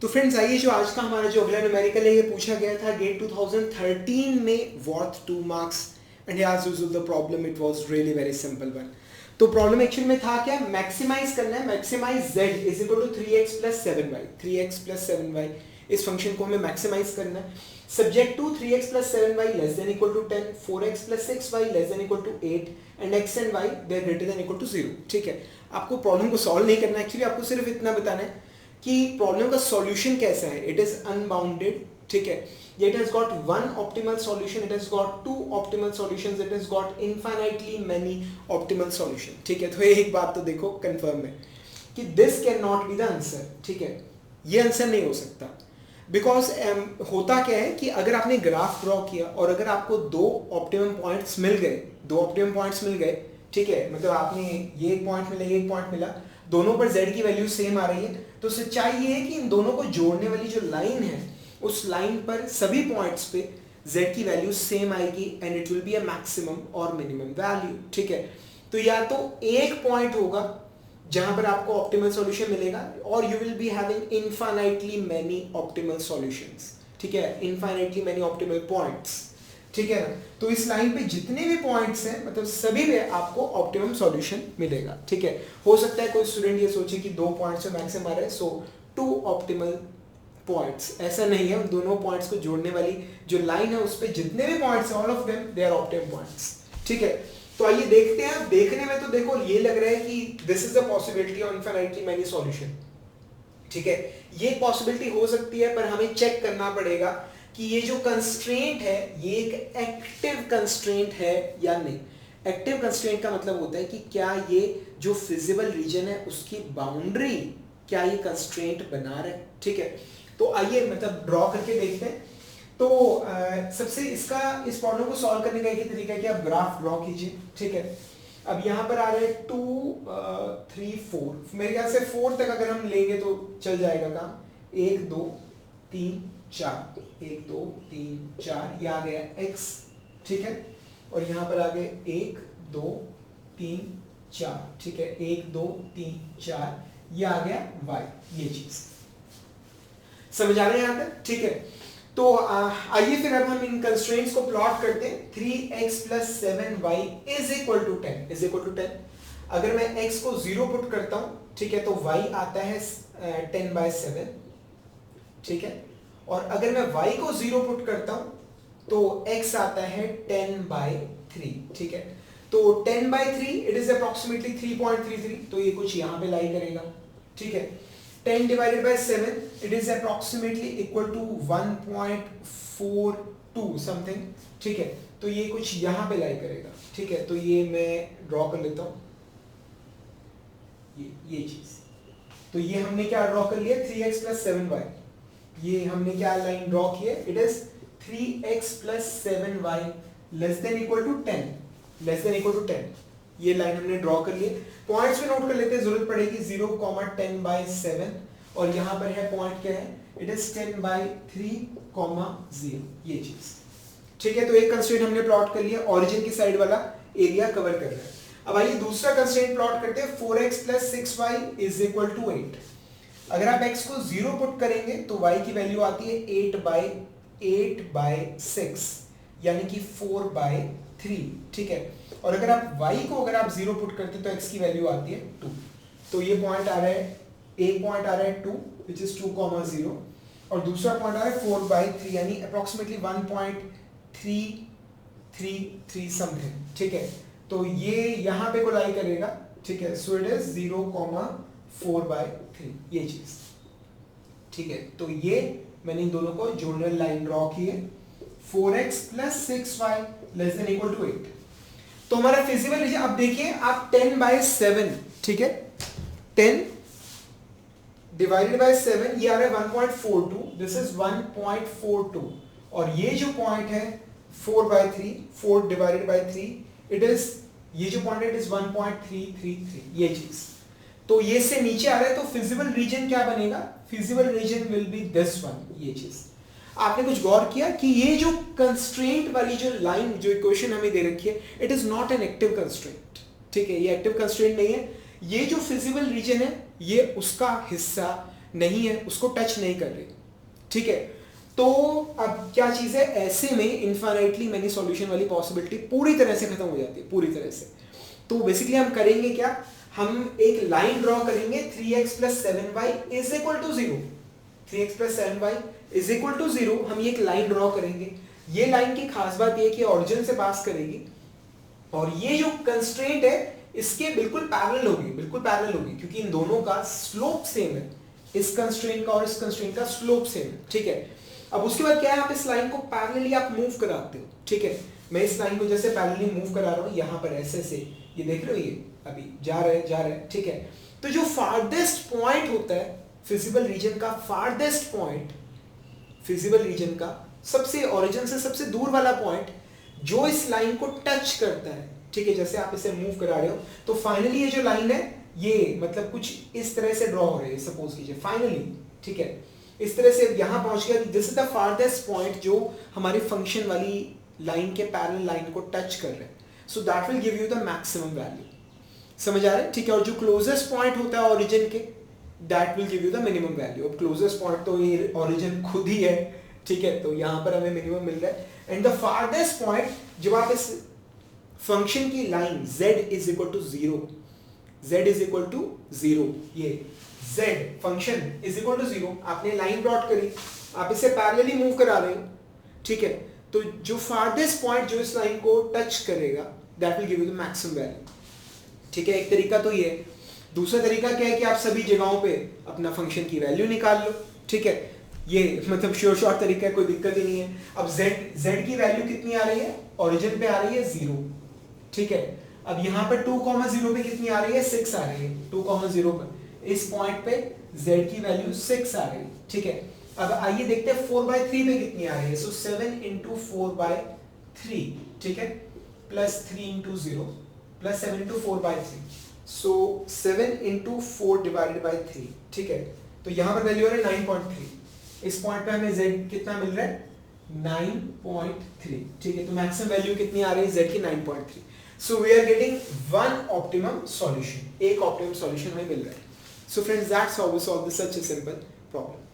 तो फ्रेंड्स आइए, जो आज का हमारा जो अगला न्यूमेरिकल है ये पूछा गया था गेट 2013 में, worth 2 marks, and as usual the problem it was really very simple one. तो प्रॉब्लम एक्चुअली में था क्या, मैक्सिमाइज करना है, maximise z is equal to 3x plus 7y, 3x plus 7y इस फंक्शन को हमें मैक्सिमाइज करना है, subject to 3x plus 7y less than equal to 10, 4x plus 6y less than equal to 8 and x and y they are greater than equal to 0। ठीक है, आपको problem को solve नहीं करना, एक्चुअली आपको सिर्फ इतना बताना है कि प्रॉब्लम का सॉल्यूशन कैसा है। इट इज अनबाउंडेड, ठीक है, it has got one optimal solution, it has got two optimal solutions, it has got infinitely many optimal solution। ठीक है, तो एक बात तो देखो कंफर्म है कि this cannot be the answer। ठीक है, ये आंसर नहीं हो सकता, बिकॉज होता क्या है कि अगर आपने ग्राफ ड्रॉ किया और अगर आपको दो ऑप्टिमम पॉइंट्स मिल गए, ठीक है, मतलब आपने ये एक पॉइंट मिला, ये एक पॉइंट मिला, दोनों पर z की वैल्यू सेम आ रही है, तो सच्चाई ये है कि इन दोनों को जोड़ने वाली जो लाइन है उस लाइन पर सभी पॉइंट्स पे z की वैल्यू सेम आएगी and it will be a maximum और मिनिमम वैल्यू। ठीक है, तो या तो एक पॉइंट होगा जहां पर आपको ऑप्टिमल सॉल्यूशन मिलेगा, और you will be having infinitely many optimal solutions. ठीक है, इनफाइनाइटली मेनी ऑप्टिमल पॉइंट्स। ठीक है ना, तो इस लाइन पे जितने भी पॉइंट्स हैं, मतलब सभी में आपको ऑप्टिमम सॉल्यूशन मिलेगा। ठीक है, हो सकता है कोई स्टूडेंट ये सोचे कि दो पॉइंट्स से मैक्सिमम आ रहा है, सो टू ऑप्टिमल पॉइंट्स, ऐसा नहीं है। उन दोनों पॉइंट्स को जोड़ने वाली जो लाइन है उस पे जितने भी पॉइंट्स हैं, all of them they are optimum points. ठीक है, तो आइए देखते हैं। देखने में तो देखो ये लग रहा है कि this is the possibility of infinitely many solution. ठीक है, ये पॉसिबिलिटी हो सकती है, पर हमें चेक करना पड़ेगा कि ये जो कंस्ट्रेंट है ये एक एक्टिव कंस्ट्रेंट है या नहीं। एक्टिव कंस्ट्रेंट का मतलब होता है कि क्या ये जो फिजिबल रीजन है उसकी बाउंड्री, क्या ये कंस्ट्रेंट बना रहा है। ठीक है, तो आइए मतलब ड्रॉ करके देखते हैं। तो सबसे इस प्रॉब्लम को सॉल्व करने का एक ही तरीका है कि आप ग्राफ ड्रॉ कीजिए। ठीक है, अब यहाँ पर आ रहे हैं 2 3 4, मेरे ख्याल से 4 तक अगर हम लेंगे तो चल जाएगा काम। 1 2 3 4, 1 2 3 4, ये आ गया x। ठीक है, और यहाँ पर आ गए 1 2 3 4। ठीक है, 1 2 3 4, ये आ गया y। ये चीज समझ आ रहे हैं यहाँ तक। ठीक है, तो आइए फिर अब हम इन कंस्ट्रेंट्स को प्लॉट करते हैं। 3x plus 7y is equal to 10। अगर मैं x को 0 पुट करता हूं, ठीक है, तो y आता है 10/7। ठीक है, और अगर मैं y को 0 पुट करता हूं तो x आता है 10/3। ठीक है, तो 10/3 इट इज अप्रोक्सीमेटली 3.33, तो ये कुछ यहां पे लाई करेगा। ठीक है, 10 divided by 7 it is approximately equal to 1.42 something। ठीक है, तो ये कुछ यहां पे लाई करेगा। ठीक है, तो ये मैं ड्रॉ कर लेता हूं, ये चीज। तो ये हमने क्या ड्रॉ कर लिया, 3x प्लस 7y। ये हमने क्या लाइन ड्रॉ की है, it is 3x plus 7y less than equal to 10, ये लाइन हमने ड्रॉ कर ली। पॉइंट्स में नोट कर लेते हैं, जरूरत पड़ेगी। 0,10/7, और यहां पर है पॉइंट क्या है, इट इज 10/3, 0, ये चीज। ठीक है, तो एक कंस्ट्रेंट हमने प्लॉट कर लिया, ओरिजिन की साइड वाला एरिया कवर कर रहा है। अब आइए दूसरा कंस्ट्रेंट प्लॉट करते हैं। 4x plus 6y is equal to 8। अगर आप x को 0 पुट करेंगे तो y की वैल्यू आती है 8/6, यानी कि 4/3। ठीक है, और अगर आप y को अगर आप 0 पुट करते हैं तो x की वैल्यू आती है 2। तो ये पॉइंट आ रहा है, एक पॉइंट आ रहा है 2 विच इज 2,0, और दूसरा पॉइंट आ रहा है 4/3, यानी अप्रोक्सीमेटली 1.333 समथिंग। ठीक है, तो ये यहां पे कोलाई करेगा। ठीक है, सो इट इज 0,4/3, ये चीज। ठीक है, तो ये मैंने इन दोनों को जोड़ने वाली लाइन ड्रॉ की है। 4x plus 6y less than equal to 8। तो हमारा फिजिबल रीजन, अब देखिए आप 10/7, ठीक है, 10 डिवाइडेड बाय 7, ये आ रहा है 1.42, दिस इज 1.42, और ये जो पॉइंट है 4/3, 4 डिवाइडेड बाय 3, इट इज, ये जो पॉइंट है इट इज 1.333, ये चीज। तो ये से नीचे आ रहा है, तो फिजिबल रीजन क्या बनेगा, feasible region will be this one, ये चीज। आपने कुछ गौर किया कि ये जो कंस्ट्रेंट वाली जो लाइन, जो इक्वेशन हमें दे रखी है, it is not an active constraint. ठीक है, ये एक्टिव कंस्ट्रेंट नहीं है। ये जो फिजिबल रीजन है ये उसका हिस्सा नहीं है, उसको टच नहीं कर रही, ठीक है। तो अब क्या चीज़ है, ऐसे में इन्फाइनाइटली मैनी सॉल्यूशन वाली पॉसिबिलिटी पूरी तरह से खत्म हो जाती है, पूरी तरह से। तो बेसिकली हम करेंगे क्या, हम एक लाइन ड्रॉ करेंगे 3x + 7y is equal to 0, 3x + 7y is equal to 0, हम ये एक लाइन ड्रॉ करेंगे। ये लाइन की खास बात ये कि ऑरिजिन से पास करेगी और ये जो कंस्ट्रेंट है इसके बिल्कुल पैरेलल होगी, बिल्कुल पैरेलल होगी, क्योंकि इन दोनों का स्लोप सेम है, इस कंस्ट्रेंट का और इस कंस्ट्रेंट का स्लोप सेम है, ठीक है। अब उसके बाद क्या है, आप इस लाइन को पैरेलली आप मूव कराते हो, ठीक है। मैं इस लाइन को जैसे पैरेलली मूव करा रहा हूँ यहाँ पर ऐसे से, ये देख रहे हो, ये अभी जा रहा है, ठीक है। तो जो फारदेस्ट पॉइंट होता है फिजिबल रीजन का, फारदेस्ट पॉइंट फिजिबल रीजन का सबसे ओरिजिन से सबसे दूर वाला पॉइंट जो इस लाइन को टच करता है, ठीक है, जैसे आप इसे मूव करा रहे हो तो फाइनली ये जो लाइन है ये मतलब कुछ इस तरह से ड्रॉ हो रही है, सपोज कीजिए फाइनली, ठीक है, इस तरह से यहां पहुंच गया। This is the farthest point जो हमारी फंक्शन वाली लाइन के पैरेलल लाइन को टच कर रहे हैं, so that will give you the maximum value, समझ आ रहा है, ठीक है। और जो क्लोजेस्ट पॉइंट होता है ओरिजिन के, that will give you the minimum value. अब क्लोजेस्ट पॉइंट तो ये ओरिजिन खुद ही है, ठीक है, तो यहाँ पर हमें मिनिमम मिल रहा है। एंड द फारदेस्ट पॉइंट, जब आप इस फंक्शन की line z is equal to 0, z is equal to 0, ये z function is equal to 0, आपने लाइन प्लॉट करी, आप इसे पैरेलली मूव करा रहे हो, ठीक है, तो जो फारदेस्ट पॉइंट जो इस लाइन को टच करेगा that will give you the maximum value, ठीक है। एक तरीका तो ये है। दूसरा तरीका क्या है कि आप सभी जगहों पे अपना फंक्शन की वैल्यू निकाल लो, ठीक है, ये मतलब श्योर शॉर्ट तरीका है, कोई दिक्कत ही नहीं है। अब z की वैल्यू कितनी आ रही है, ओरिजिन पे आ रही है 0, ठीक है। अब यहाँ पर 2,0 पे कितनी आ रही है, 6 आ रही है, 2,0 पर इस पॉइंट पे z की वैल्यू 6 आ रही है, ठीक है। अब आइए देखते हैं 4/3 पे कितनी आ रही है, सो 7 × 4/3, ठीक है, plus 3 × 0 plus 7 × 4/3, so 7 × 4 divided by 3, ठीक है। तो यहाँ पर वैल्यू आ रही है 9.3, इस पॉइंट पे हमें z कितना मिल रहा है, 9.3, ठीक है। तो मैक्सिमम वैल्यू कितनी आ रही है z की, 9.3। So we are getting one optimum solution, एक ऑप्टिमम सॉल्यूशन हमें मिल रहा है। So friends, that's how we solve this such a simple problem.